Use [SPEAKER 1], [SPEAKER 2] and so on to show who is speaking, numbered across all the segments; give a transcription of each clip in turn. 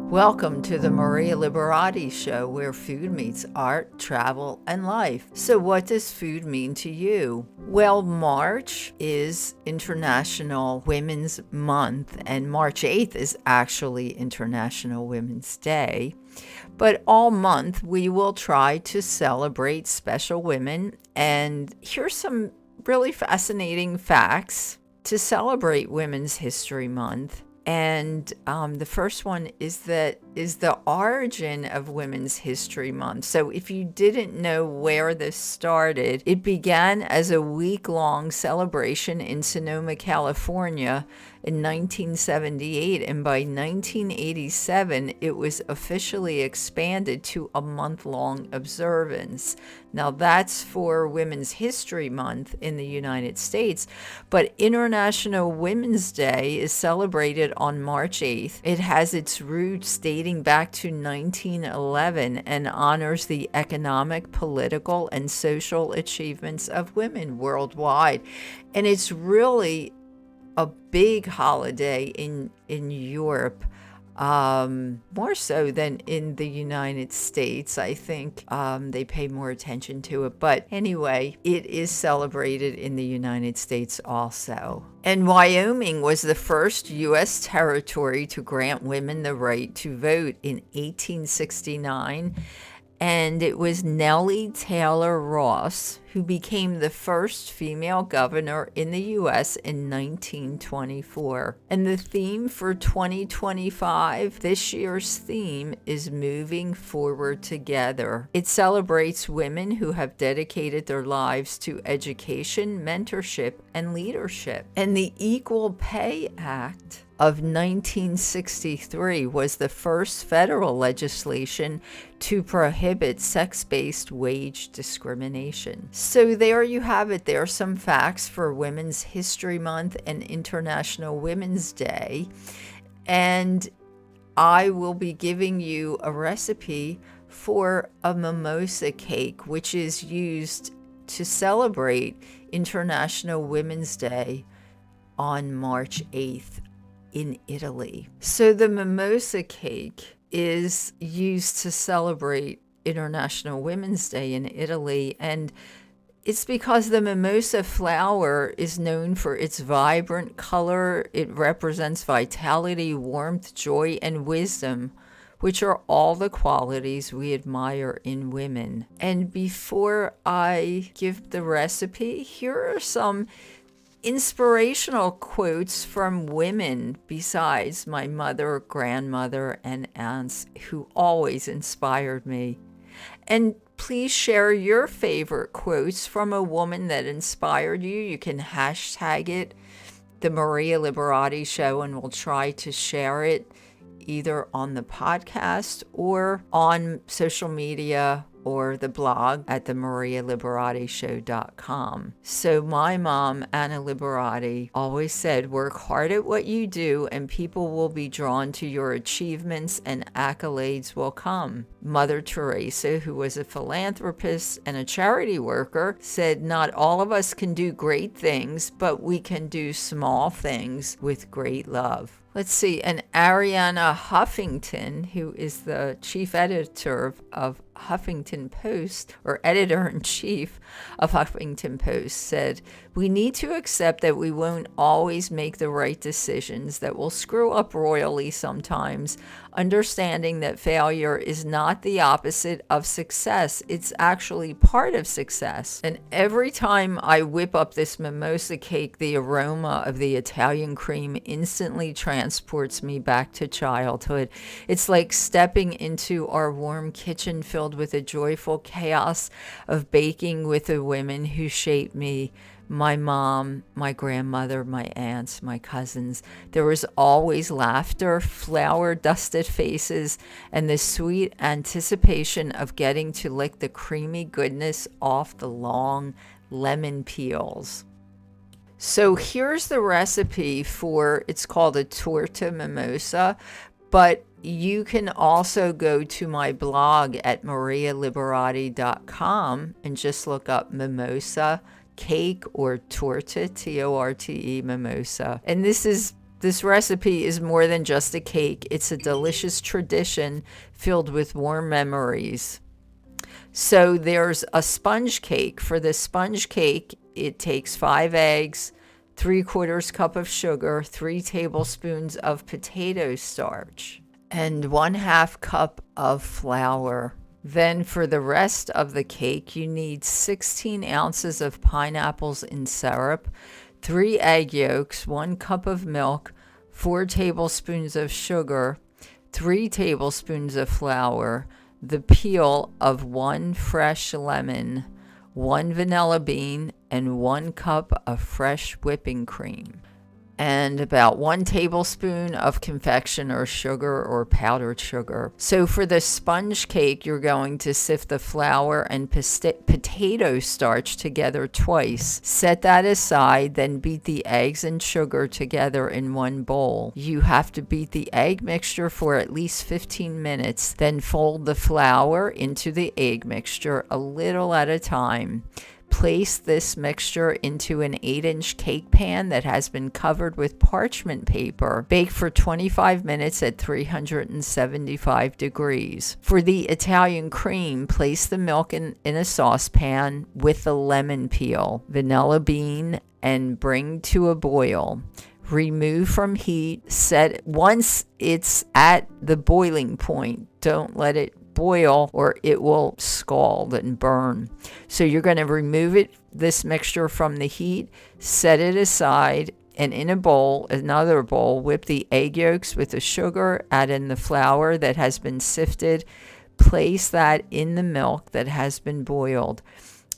[SPEAKER 1] Welcome to the Maria Liberati Show, where food meets art, travel, and life. So what does food mean to you? Well, March is International Women's Month, and March 8th is actually International Women's Day. But all month, we will try to celebrate special women, and here's some really fascinating facts to celebrate Women's History Month. And the first one is the origin of Women's History Month. So if you didn't know where this started, it began as a week-long celebration in Sonoma, California in 1978. And by 1987, it was officially expanded to a month-long observance. Now that's for Women's History Month in the United States, but International Women's Day is celebrated on March 8th. It has its roots dating back to 1911 and honors the economic, political, and social achievements of women worldwide. And it's really a big holiday in Europe. More so than in the United States. I think they pay more attention to it. But anyway, it is celebrated in the United States also. And Wyoming was the first U.S. territory to grant women the right to vote in 1869. And it was Nellie Taylor Ross who became the first female governor in the U.S. in 1924. And the theme for 2025, this year's theme, is Moving Forward Together. It celebrates women who have dedicated their lives to education, mentorship, and leadership. And the Equal Pay Act of 1963 was the first federal legislation to prohibit sex-based wage discrimination. So there you have it. There are some facts for Women's History Month and International Women's Day. And I will be giving you a recipe for a mimosa cake, which is used to celebrate International Women's Day on March 8th. In Italy. So the mimosa cake is used to celebrate International Women's Day in Italy, and it's because the mimosa flower is known for its vibrant color. It represents vitality, warmth, joy, and wisdom, which are all the qualities we admire in women. And before I give the recipe, here are some inspirational quotes from women besides my mother, grandmother, and aunts who always inspired me. And please share your favorite quotes from a woman that inspired you. You can hashtag it, The Maria Liberati Show, and we'll try to share it either on the podcast or on social media or the blog at themarialiberatishow.com. So my mom, Anna Liberati, always said, work hard at what you do and people will be drawn to your achievements and accolades will come. Mother Teresa, who was a philanthropist and a charity worker, said, not all of us can do great things, but we can do small things with great love. Let's see, and Arianna Huffington, who is the chief editor of Huffington Post, or editor-in-chief of Huffington Post, said, we need to accept that we won't always make the right decisions, that we'll screw up royally sometimes, understanding that failure is not the opposite of success. It's actually part of success. And every time I whip up this mimosa cake, the aroma of the Italian cream instantly transports me back to childhood. It's like stepping into our warm kitchen filled with a joyful chaos of baking with the women who shaped me. My mom, my grandmother, my aunts, my cousins. There was always laughter, flour-dusted faces, and the sweet anticipation of getting to lick the creamy goodness off the long lemon peels. So here's the recipe for, it's called a torta mimosa, but you can also go to my blog at marialiberati.com and just look up mimosa cake or torta, T-O-R-T-E, mimosa. And this is This recipe is more than just a cake. It's a delicious tradition filled with warm memories. So there's a sponge cake. For the sponge cake, it takes 5 eggs, 3/4 cup of sugar, 3 tablespoons of potato starch, and 1/2 cup of flour. Then for the rest of the cake, you need 16 ounces of pineapples in syrup, 3 egg yolks, 1 cup of milk, 4 tablespoons of sugar, 3 tablespoons of flour, the peel of 1 fresh lemon, 1 vanilla bean, and 1 cup of fresh whipping cream, and about 1 tablespoon of confectioner sugar or powdered sugar. So for the sponge cake, you're going to sift the flour and potato starch together twice. Set that aside, then beat the eggs and sugar together in one bowl. You have to beat the egg mixture for at least 15 minutes, then fold the flour into the egg mixture a little at a time. Place this mixture into an 8-inch cake pan that has been covered with parchment paper. Bake for 25 minutes at 375 degrees. For the Italian cream, place the milk in a saucepan with the lemon peel, vanilla bean, and bring to a boil. Remove from heat. Set once it's at the boiling point. Don't let it boil or it will scald and burn. So you're going to remove this mixture from the heat, set it aside, and in another bowl, whip the egg yolks with the sugar, add in the flour that has been sifted, place that in the milk that has been boiled.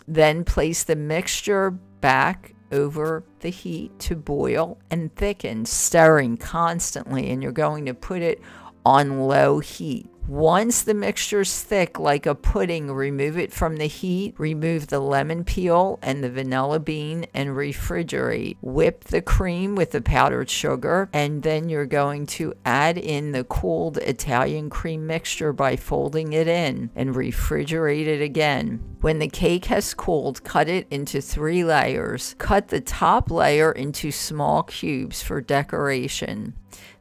[SPEAKER 1] Then place the mixture back over the heat to boil and thicken, stirring constantly, and you're going to put it on low heat. Once the mixture's thick like a pudding, remove it from the heat, remove the lemon peel and the vanilla bean, and refrigerate. Whip the cream with the powdered sugar, and then you're going to add in the cooled Italian cream mixture by folding it in and refrigerate it again. When the cake has cooled, cut it into 3 layers. Cut the top layer into small cubes for decoration.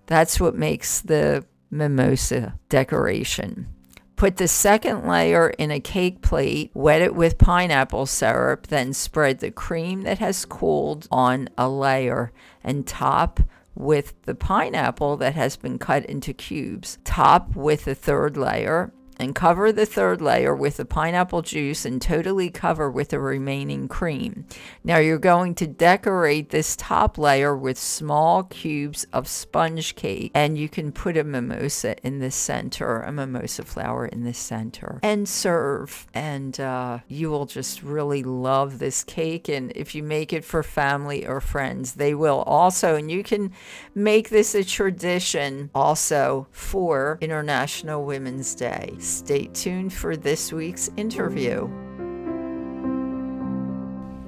[SPEAKER 1] That's what makes the mimosa decoration. Put the second layer in a cake plate, wet it with pineapple syrup, then spread the cream that has cooled on a layer and top with the pineapple that has been cut into cubes. Top with the third layer and cover the third layer with the pineapple juice and totally cover with the remaining cream. Now you're going to decorate this top layer with small cubes of sponge cake, and you can put a mimosa in the center, a mimosa flower in the center, and serve. And you will just really love this cake. And if you make it for family or friends, they will also. And you can make this a tradition also for International Women's Day. Stay tuned for this week's interview.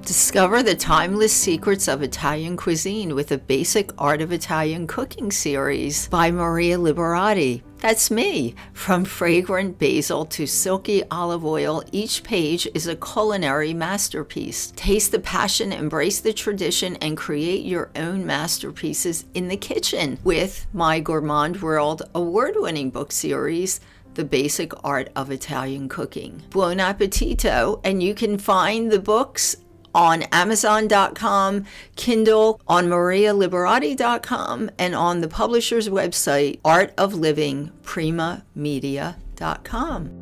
[SPEAKER 1] Discover the timeless secrets of Italian cuisine with the Basic Art of Italian Cooking series by Maria Liberati. That's me. From fragrant basil to silky olive oil, each page is a culinary masterpiece. Taste the passion, embrace the tradition, and create your own masterpieces in the kitchen with my Gourmand World award-winning book series, The Basic Art of Italian Cooking. Buon appetito, and you can find the books on Amazon.com, Kindle, on MariaLiberati.com, and on the publisher's website, artoflivingprimamedia.com.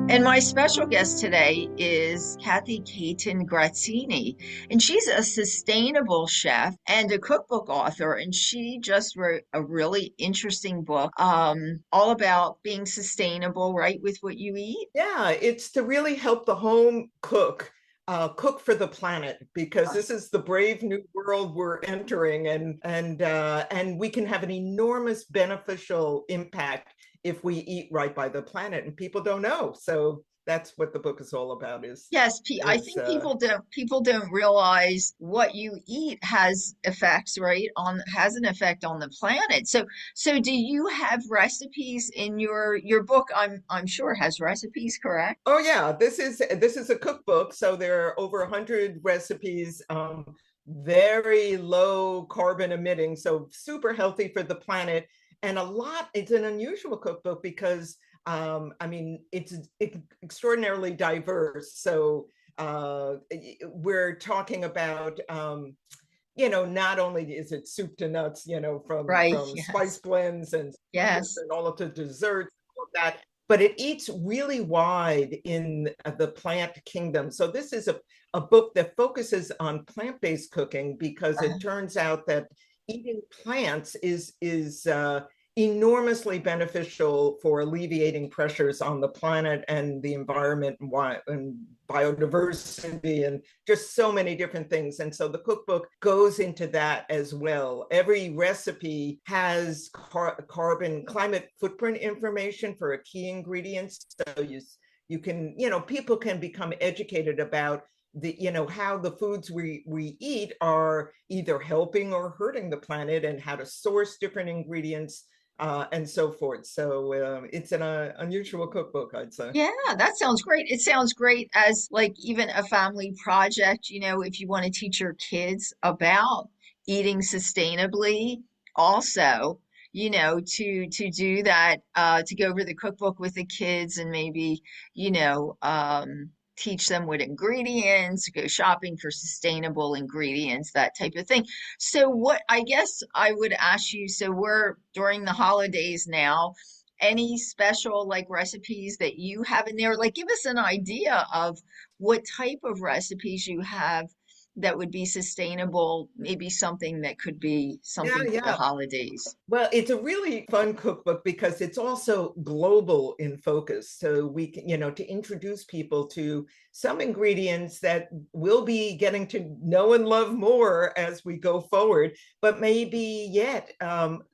[SPEAKER 1] And my special guest today is Cathy Katin-Grazzini, and she's a sustainable chef and a cookbook author, and she just wrote a really interesting book all about being sustainable, right, with what you eat.
[SPEAKER 2] Yeah, it's to really help the home cook for the planet, because this is the brave new world we're entering, and we can have an enormous beneficial impact if we eat right by the planet, and people don't know. So that's what the book is all about.
[SPEAKER 1] Yes, I think people don't realize what you eat has effects, right? Has an effect on the planet. So do you have recipes in your book? I'm sure has recipes, correct?
[SPEAKER 2] Oh yeah, this is a cookbook, so there are over 100 recipes. very low carbon emitting, so super healthy for the planet. And it's an unusual cookbook because I mean, it's extraordinarily diverse. So we're talking about not only is it soup to nuts,
[SPEAKER 3] Right.
[SPEAKER 2] from spice
[SPEAKER 3] Yes.
[SPEAKER 2] blends and
[SPEAKER 3] Yes.
[SPEAKER 2] all of the desserts, all of that, but it eats really wide in the plant kingdom. So this is a book that focuses on plant-based cooking because it turns out that eating plants is enormously beneficial for alleviating pressures on the planet and the environment and biodiversity and just so many different things. And so the cookbook goes into that as well. Every recipe has carbon climate footprint information for a key ingredients. So you can, people can become educated about how the foods we eat are either helping or hurting the planet, and how to source different ingredients and so forth. So it's an unusual cookbook, I'd say.
[SPEAKER 3] Yeah, that sounds great. It sounds great as like even a family project, if you want to teach your kids about eating sustainably also, to do that, to go over the cookbook with the kids and maybe, teach them what ingredients, go shopping for sustainable ingredients, that type of thing. So what I guess I would ask you, so we're during the holidays now, any special like recipes that you have in there? Like, give us an idea of what type of recipes you have that would be sustainable, maybe something that could be
[SPEAKER 2] Yeah,
[SPEAKER 3] something for the
[SPEAKER 2] yeah.
[SPEAKER 3] holidays.
[SPEAKER 2] Well, it's a really fun cookbook because it's also global in focus. So we can, to introduce people to some ingredients that we'll be getting to know and love more as we go forward, but maybe yet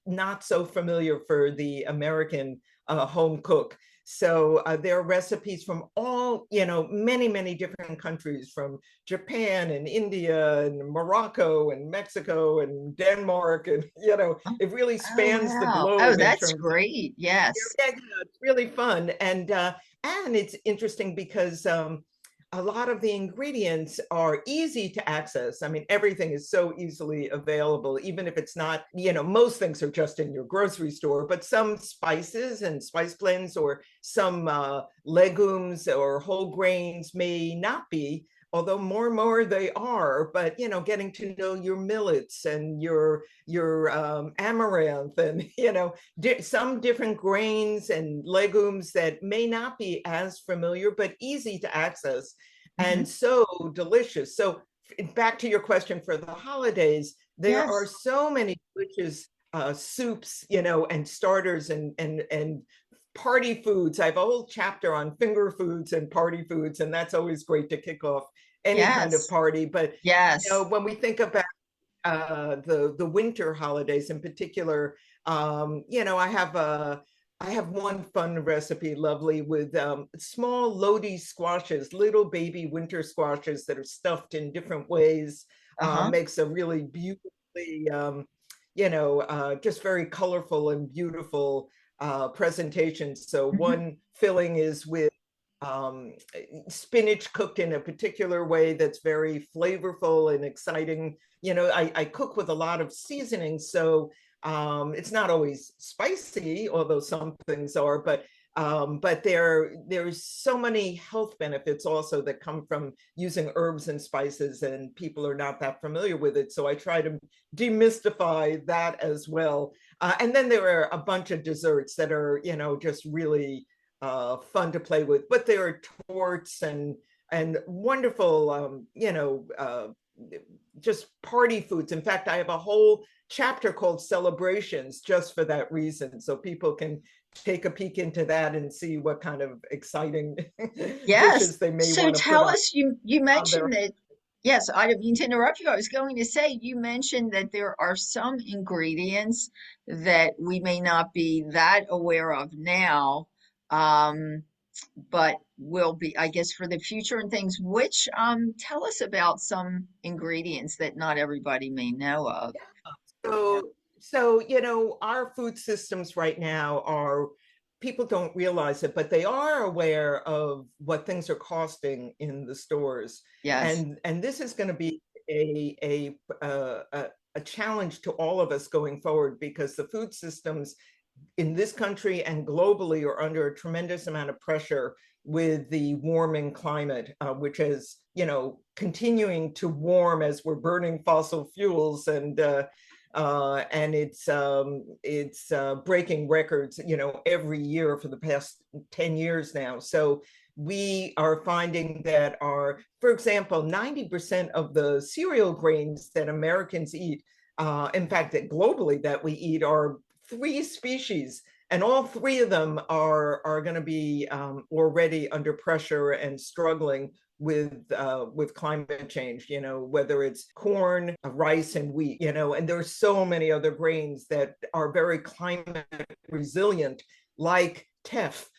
[SPEAKER 2] not so familiar for the American home cook. So there are recipes from all, many, many different countries, from Japan and India and Morocco and Mexico and Denmark. And, it really
[SPEAKER 3] Oh,
[SPEAKER 2] spans the
[SPEAKER 3] wow. Oh,
[SPEAKER 2] globe in
[SPEAKER 3] that's
[SPEAKER 2] terms of,
[SPEAKER 3] great. Yes.
[SPEAKER 2] yeah, it's really fun. And it's interesting because a lot of the ingredients are easy to access. I mean, everything is so easily available, even if it's not, most things are just in your grocery store, but some spices and spice blends or some legumes or whole grains may not be, although more and more they are. But getting to know your millets and your amaranth, and some different grains and legumes that may not be as familiar but easy to access and
[SPEAKER 3] Hmm.
[SPEAKER 2] so delicious. So back to your question for the holidays, there are
[SPEAKER 3] Yes.
[SPEAKER 2] so many delicious soups, and starters and party foods. I have a whole chapter on finger foods and party foods, and that's always great to kick off any kind of
[SPEAKER 3] Yes.
[SPEAKER 2] party. But
[SPEAKER 3] Yes.
[SPEAKER 2] when we think about the winter holidays in particular, I have one fun recipe, lovely, with small Lodi squashes, little baby winter squashes that are stuffed in different ways.
[SPEAKER 3] Uh-huh.
[SPEAKER 2] Makes a really beautifully, just very colorful and beautiful presentation. So
[SPEAKER 3] Hmm.
[SPEAKER 2] one filling is with um, spinach cooked in a particular way that's very flavorful and exciting. I cook with a lot of seasonings, so it's not always spicy, although some things are, but there's so many health benefits also that come from using herbs and spices, and people are not that familiar with it. So I try to demystify that as well. And then there are a bunch of desserts that are, just really fun to play with. But there are torts and wonderful, just party foods. In fact, I have a whole chapter called Celebrations just for that reason, so people can take a peek into that and see what kind of exciting
[SPEAKER 3] Yes.
[SPEAKER 2] dishes they may
[SPEAKER 3] So
[SPEAKER 2] want to put
[SPEAKER 3] tell
[SPEAKER 2] on
[SPEAKER 3] us, you
[SPEAKER 2] their.
[SPEAKER 3] mentioned that, yes, I didn't mean to interrupt you. I was going to say, you mentioned that there are some ingredients that we may not be that aware of now, um, but will be, I guess, for the future and things. Which, tell us about some ingredients that not everybody may know of.
[SPEAKER 2] So, our food systems right now are, people don't realize it, but they are aware of what things are costing in the stores.
[SPEAKER 3] Yes.
[SPEAKER 2] And this is going to be a challenge to all of us going forward, because the food systems in this country and globally are under a tremendous amount of pressure with the warming climate, which is, continuing to warm as we're burning fossil fuels, and it's breaking records, every year for the past 10 years now. So we are finding that for example, 90% of the cereal grains that Americans eat, in fact, that globally that we eat, are 3 species, and all 3 of them are going to be already under pressure and struggling with climate change, whether it's corn, rice, and wheat, and there's so many other grains that are very climate resilient, like teff,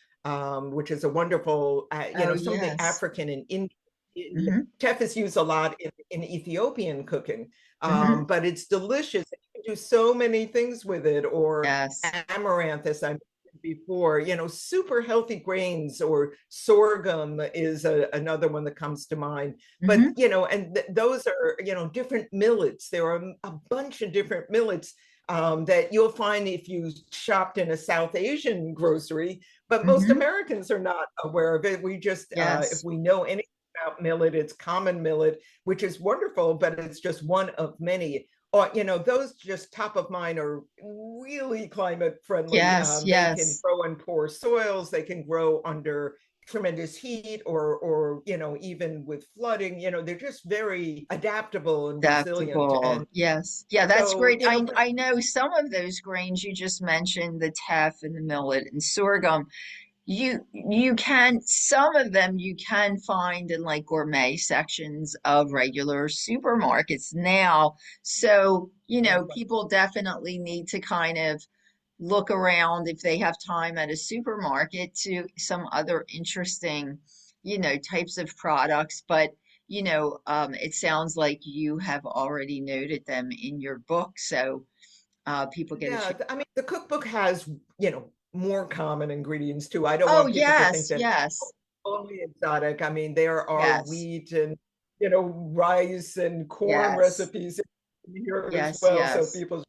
[SPEAKER 2] which is a wonderful, something
[SPEAKER 3] yes.
[SPEAKER 2] African and Indian.
[SPEAKER 3] Mm-hmm.
[SPEAKER 2] Teff is used a lot in Ethiopian cooking,
[SPEAKER 3] Mm-hmm.
[SPEAKER 2] but it's delicious. You can do so many things with it. Or
[SPEAKER 3] Yes.
[SPEAKER 2] amaranth, as I mentioned before, super healthy grains, or sorghum is another one that comes to mind. But,
[SPEAKER 3] Mm-hmm.
[SPEAKER 2] and those are, different millets. There are a bunch of different millets that you'll find if you shopped in a South Asian grocery, but most
[SPEAKER 3] Mm-hmm.
[SPEAKER 2] Americans are not aware of it. We just, if
[SPEAKER 3] Yes.
[SPEAKER 2] we know anything about millet, it's common millet, which is wonderful, but it's just one of many. Those just top of mind are really climate friendly.
[SPEAKER 3] Yes.
[SPEAKER 2] They can
[SPEAKER 3] Yes.
[SPEAKER 2] grow in poor soils. They can grow under tremendous heat, or even with flooding. They're just very adaptable and resilient.
[SPEAKER 3] Adaptable.
[SPEAKER 2] And
[SPEAKER 3] Yes. Yeah, that's
[SPEAKER 2] so,
[SPEAKER 3] great. I know some of those grains you just mentioned, the teff and the millet and sorghum. You can, some of them you can find in like gourmet sections of regular supermarkets now. So, people definitely need to kind of look around if they have time at a supermarket to some other interesting, types of products. But, it sounds like you have already noted them in your book. So, people get a
[SPEAKER 2] yeah,
[SPEAKER 3] chance.
[SPEAKER 2] I mean, the cookbook has, more common ingredients too. I don't
[SPEAKER 3] Oh,
[SPEAKER 2] want people to think
[SPEAKER 3] yes,
[SPEAKER 2] that
[SPEAKER 3] yes,
[SPEAKER 2] only exotic. I mean, there are
[SPEAKER 3] yes,
[SPEAKER 2] wheat and, rice and corn
[SPEAKER 3] yes.
[SPEAKER 2] recipes in here as
[SPEAKER 3] Yes,
[SPEAKER 2] well, so
[SPEAKER 3] yes.
[SPEAKER 2] people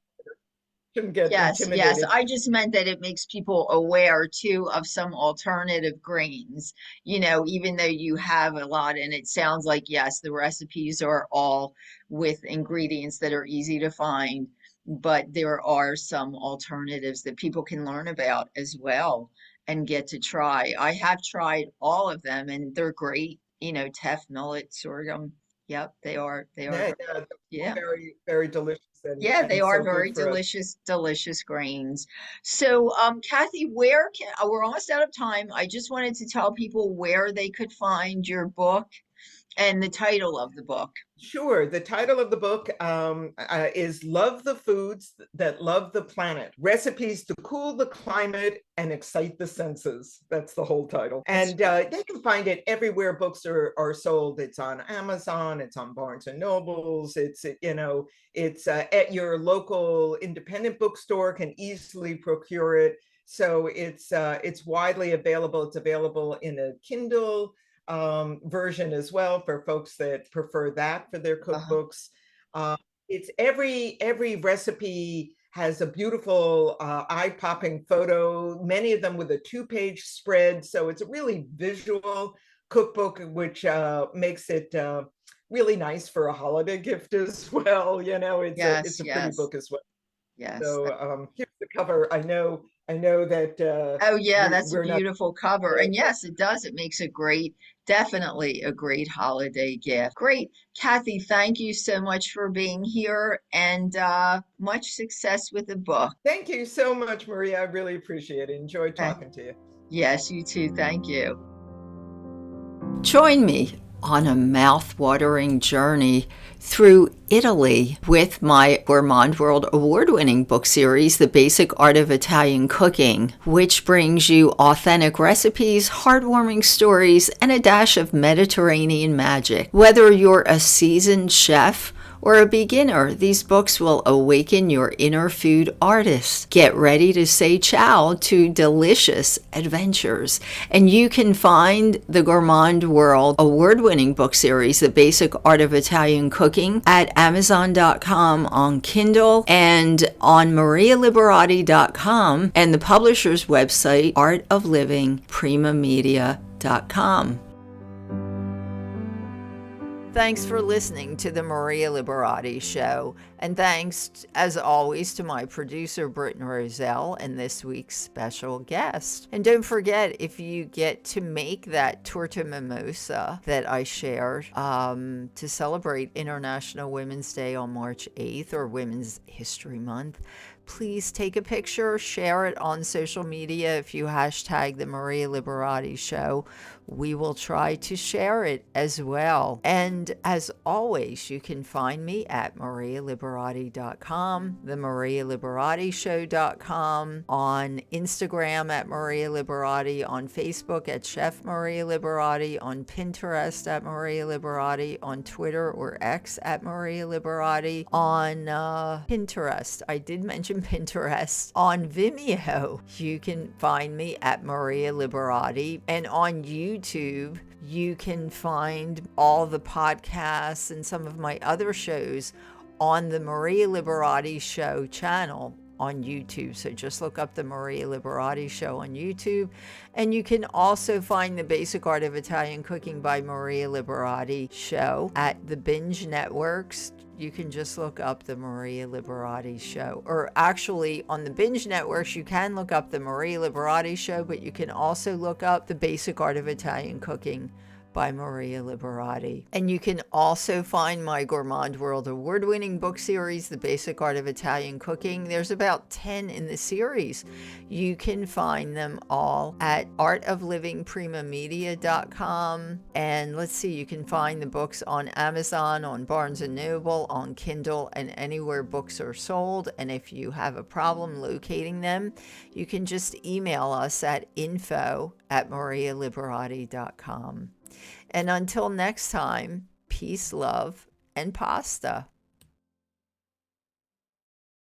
[SPEAKER 2] shouldn't get
[SPEAKER 3] Yes, yes.
[SPEAKER 2] intimidated.
[SPEAKER 3] I just meant that it makes people aware too of some alternative grains, even though you have a lot, and it sounds like, yes, the recipes are all with ingredients that are easy to find, but there are some alternatives that people can learn about as well and get to try. I have tried all of them and they're great, teff, millet, sorghum. Yep, they are
[SPEAKER 2] Yeah,
[SPEAKER 3] very,
[SPEAKER 2] yeah, they're all
[SPEAKER 3] yeah.
[SPEAKER 2] very, very delicious,
[SPEAKER 3] Yeah, they
[SPEAKER 2] and
[SPEAKER 3] are
[SPEAKER 2] so good
[SPEAKER 3] very
[SPEAKER 2] for us.
[SPEAKER 3] delicious, delicious grains. So, Kathy, we're almost out of time. I just wanted to tell people where they could find your book and the title of the book.
[SPEAKER 2] Sure. The title of the book is Love the Foods That Love the Planet: Recipes to Cool the Climate and Excite the Senses. That's the whole title.
[SPEAKER 3] That's
[SPEAKER 2] And they can find it everywhere books are sold. It's on Amazon, it's on Barnes and Nobles, it's at your local independent bookstore, can easily procure it. So it's widely available. It's available in a Kindle version as well for folks that prefer that for their
[SPEAKER 3] uh
[SPEAKER 2] cookbooks. Uh, it's every recipe has a beautiful eye-popping photo, many of them with a 2-page spread. So it's a really visual cookbook, which makes it really nice for a holiday gift as well. It's
[SPEAKER 3] Yes,
[SPEAKER 2] a pretty
[SPEAKER 3] yes,
[SPEAKER 2] book as well.
[SPEAKER 3] yes.
[SPEAKER 2] So here's the cover. I know that
[SPEAKER 3] Oh, yeah, that's a
[SPEAKER 2] we're not.
[SPEAKER 3] beautiful cover. And yes, it does. It makes definitely a great holiday gift. Great. Kathy, thank you so much for being here and much success with the book.
[SPEAKER 2] Thank you so much, Maria. I really appreciate it. Enjoyed
[SPEAKER 3] Okay.
[SPEAKER 2] talking to you.
[SPEAKER 3] Yes, you too. Thank you.
[SPEAKER 1] Join me on a mouth-watering journey through Italy with my Gourmand World award-winning book series, The Basic Art of Italian Cooking, which brings you authentic recipes, heartwarming stories, and a dash of Mediterranean magic. Whether you're a seasoned chef or a beginner, these books will awaken your inner food artist. Get ready to say ciao to delicious adventures. And you can find the Gourmand World award-winning book series, The Basic Art of Italian Cooking, at Amazon.com on Kindle and on marialiberati.com and the publisher's website, artoflivingprimamedia.com. Thanks for listening to the Maria Liberati Show, and thanks, as always, to my producer, Britton Roselle, and this week's special guest. And don't forget, if you get to make that torta mimosa that I shared to celebrate International Women's Day on March 8th, or Women's History Month, please take a picture, share it on social media. If you hashtag the Maria Liberati Show, we will try to share it as well. And as always, you can find me at marialiberati.com, the marialiberatishowcom, on Instagram at Maria Liberati, on Facebook at Chef Maria Liberati, on Pinterest at Maria Liberati, on Twitter or X at Maria Liberati, on Pinterest. I did mention Pinterest. On Vimeo, you can find me at Maria Liberati, and on YouTube, you can find all the podcasts and some of my other shows on the Maria Liberati Show channel on YouTube. So just look up the Maria Liberati Show on YouTube. And you can also find the Basic Art of Italian Cooking by Maria Liberati Show at the Binge Networks. You can just look up the Maria Liberati Show. Or actually, on the Binge Networks, you can look up the Maria Liberati Show, but you can also look up the Basic Art of Italian Cooking by Maria Liberati. And you can also find my Gourmand World award-winning book series, The Basic Art of Italian Cooking. There's about 10 in the series. You can find them all at artoflivingprimamedia.com. And let's see, you can find the books on Amazon, on Barnes & Noble, on Kindle, and anywhere books are sold. And if you have a problem locating them, you can just email us at info@marialiberati.com. And until next time, peace, love, and pasta.